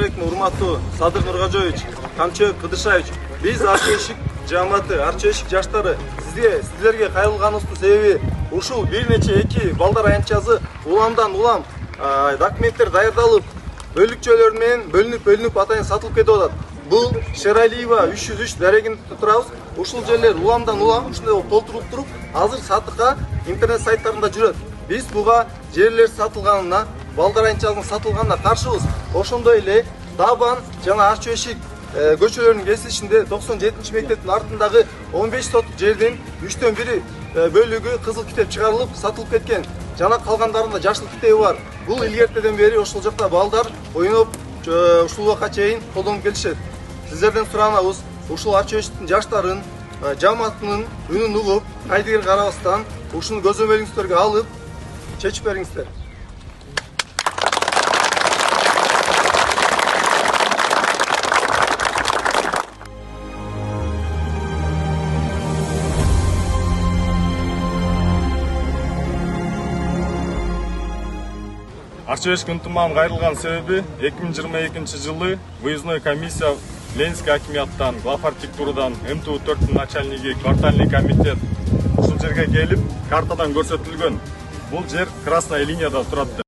Көбөктүн урматтуу Садыр Нургажоевич, Камчыбек Кыдышевич, биз Арча Эшик жамааты, Арча Эшик жаштары сиздерге кайрылганыбыздын себеби ушул бир нече эки балдар аянтчасы уламдан улам документтер даярдалып, бөлүкчөлөр менен бөлүнүп атайын сатылып кетип атат. Бул Шералиева 303 дарегинде турабыз. Ушул жерлер уламдан улам ушундай толтурулуп туруп, азыр сатыкка интернет сайттарында жүрөт. Биз буга жерлер сатылганына, балдар аянтчасынын сатылганына каршыбыз. Ошондой эле Дабан жана Арча Эшик көчөлөрүнүн кесилишинде 97 мектептин артындагы 15 соттук жердин 3төн 1 бөлүгү кызыл китеп чыгарылып, сатылып кеткен. Жана калгандарында жашыл китеби бар. Бул илгертеден бери ошол жакта балдар ойноп, ушул убакка чейин колдонуп келишет. Сиздерден суранабыз, ушул Арча Эшиктин жаштарын, жамаатынын үнүн угуп, кайдыгер карабастан ушуну көзөмөлүңүздөргө алып, чечип бериңиздер. Арча Эшик ынтымагынын кайрылган себеби 2022 жылы выездной комиссия Ленинский акиматтан, глав архитектурадан, МТУ 4 начальниги, квартальный комитет ушул жерге келип, картадан көрсөтүлгөн. Бул жер красная линияда турат.